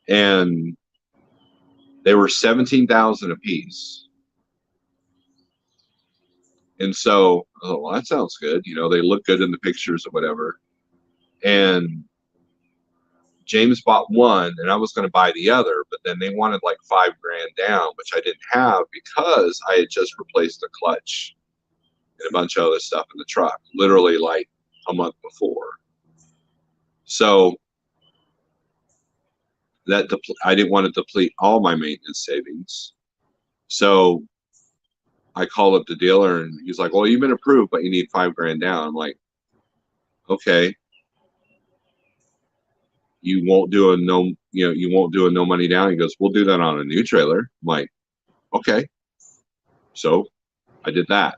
And they were $17,000 a piece. And so, oh, well, that sounds good. You know, they look good in the pictures or whatever. And James bought one, and I was going to buy the other, but then they wanted like $5 grand down, which I didn't have because I had just replaced the clutch and a bunch of other stuff in the truck, literally like a month before. So that I didn't want to deplete all my maintenance savings. So I called up the dealer, and he's like, "Well, you've been approved, but you need $5 grand down." I'm like, "Okay, you won't do a no money down." He goes, "We'll do that on a new trailer." I'm like, "Okay." So I did that,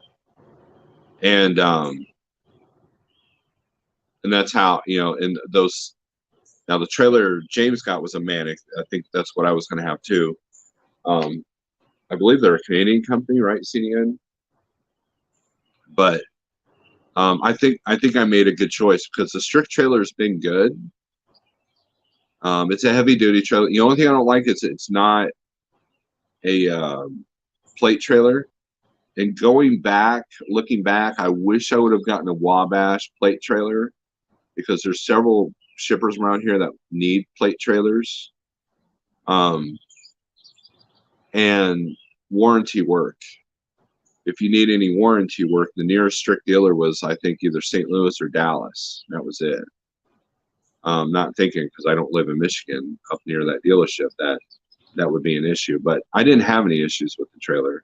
and that's how, and those. Now the trailer James got was a Manic. I think that's what I was going to have too. I believe they're a Canadian company, right? CDN. But I think I made a good choice because the strict trailer has been good. It's a heavy duty trailer. The only thing I don't like is it's not a plate trailer. And looking back, I wish I would have gotten a Wabash plate trailer because there's several shippers around here that need plate trailers. And warranty work. If you need any warranty work, the nearest strict dealer was, I think, either St. Louis or Dallas. That was it. Not thinking, because I don't live in Michigan, up near that dealership, that would be an issue. But I didn't have any issues with the trailer.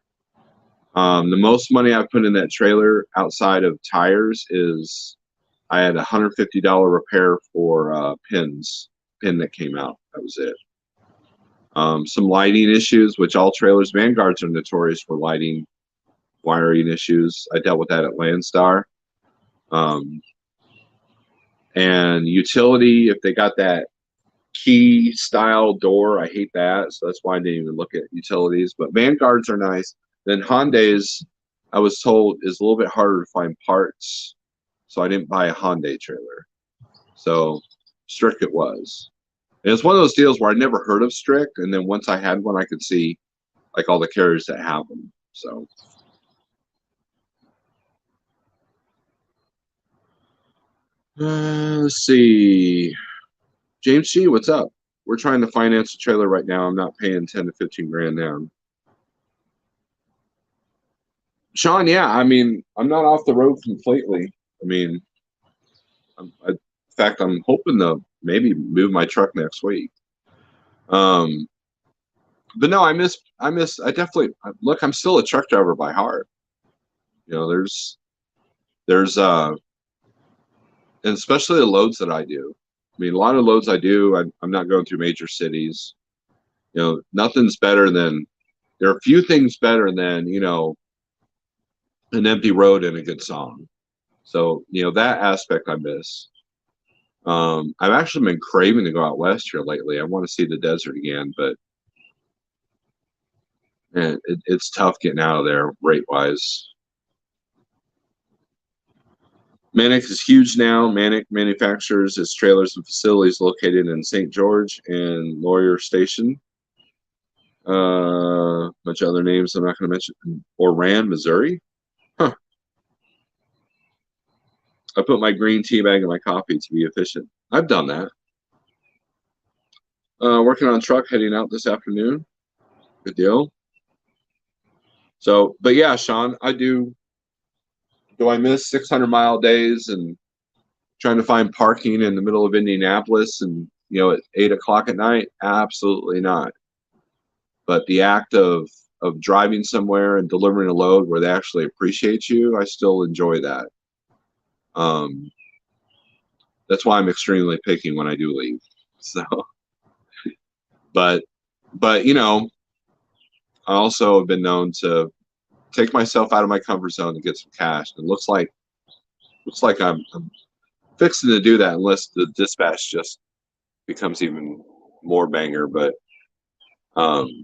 The most money I put in that trailer outside of tires is I had a $150 repair for pin that came out. That was it. Some lighting issues, which all trailers, Vanguards are notorious for lighting, wiring issues. I dealt with that at Landstar. And utility, if they got that key style door, I hate that. So that's why I didn't even look at utilities. But Vanguards are nice. Then Hyundai's, I was told, is a little bit harder to find parts. So I didn't buy a Hyundai trailer. So strict it was. And it's one of those deals where I never heard of strict. And then once I had one, I could see like all the carriers that have them. So. Let's see. James G, what's up? We're trying to finance a trailer right now. I'm not paying 10 to 15 grand down. Sean, yeah, I mean, I'm not off the road completely. I mean, in fact, I'm hoping to maybe move my truck next week. But no, I definitely, look, I'm still a truck driver by heart. There's, and especially the loads that I do. I mean, a lot of loads I do, I'm not going through major cities. Nothing's better than, there are a few things better than, an empty road and a good song. So, that aspect I miss. I've actually been craving to go out west here lately. I want to see the desert again, but man, it's tough getting out of there rate-wise. Manic is huge now. Manic manufactures its trailers and facilities located in St. George and Laurier Station. Bunch of other names I'm not going to mention. Oran, Missouri. Huh. I put my green tea bag in my coffee to be efficient. I've done that. Working on a truck heading out this afternoon. Good deal. So, but yeah, Sean, I do. Do I miss 600-mile days and trying to find parking in the middle of Indianapolis and, at 8 o'clock at night? Absolutely not. But the act of driving somewhere and delivering a load where they actually appreciate you, I still enjoy that. That's why I'm extremely picky when I do leave. So, but I also have been known to take myself out of my comfort zone to get some cash. It looks like I'm fixing to do that unless the dispatch just becomes even more banger. But the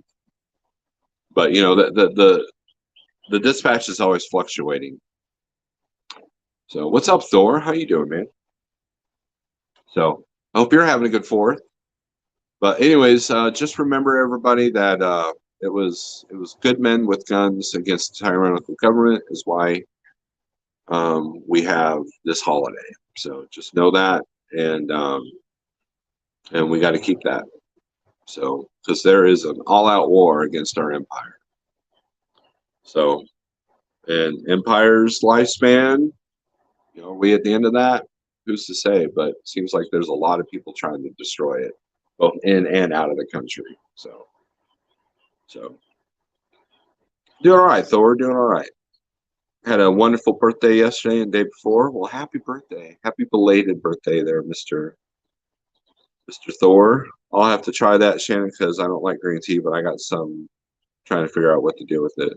dispatch is always fluctuating. So what's up, Thor? How you doing, man? So I hope you're having a good 4th. But anyways, just remember, everybody, that it was good men with guns against the tyrannical government is why we have this holiday. So just know that, and And we got to keep that. So, because there is an all-out war against our empire. So, and empire's lifespan, are we at the end of that? Who's to say? But it seems like there's a lot of people trying to destroy it, both in and out of the country. So doing all right, Thor. Doing all right. Had a wonderful birthday yesterday and day before. Well, happy birthday. Happy belated birthday there, Mr. Thor. I'll have to try that, Shannon, because I don't like green tea, but I got some trying to figure out what to do with it.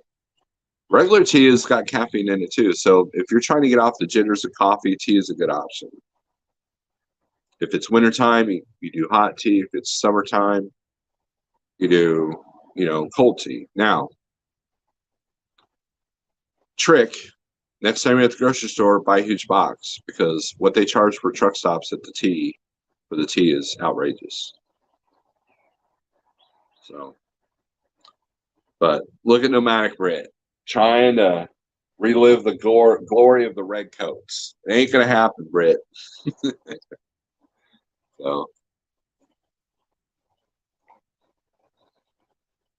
Regular tea has got caffeine in it too. So if you're trying to get off the jitters of coffee, tea is a good option. If it's wintertime, you do hot tea. If it's summertime, you do, cold tea. Now, trick, next time you're at the grocery store, buy a huge box because what they charge for truck stops at the tea for the tea is outrageous. So, but look at Nomadic Brit trying to relive the glory of the red coats. It ain't gonna happen, Brit. So,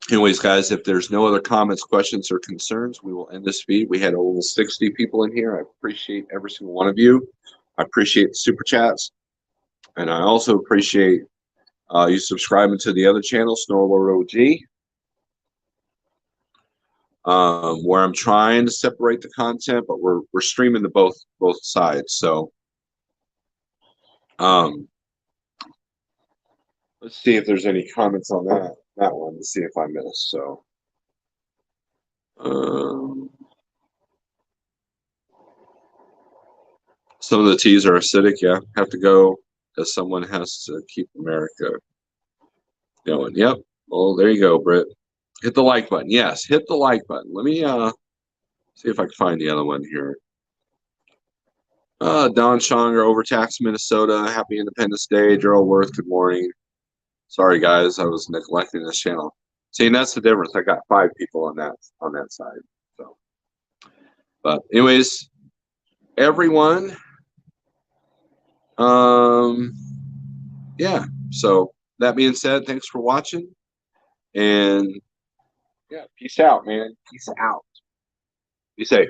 anyways, guys, if there's no other comments, questions, or concerns, we will end this feed. We had over 60 people in here. I appreciate every single one of you. I appreciate the super chats, and I also appreciate you subscribing to the other channel, Snorelord OG, where I'm trying to separate the content, but we're streaming to both sides. So, let's see if there's any comments on that one to see if I missed. So, some of the teas are acidic. Yeah, have to go because someone has to keep America going. Yep. Well, there you go, Britt. Hit the like button. Yes, hit the like button. Let me see if I can find the other one here. Don Shonger, Overtax, Minnesota. Happy Independence Day. Gerald Worth, good morning. Sorry, guys, I was neglecting this channel. See, and that's the difference. I got 5 people on that side. So, but anyways, everyone, yeah. So that being said, thanks for watching, and yeah, peace out, man. Peace out. Be safe.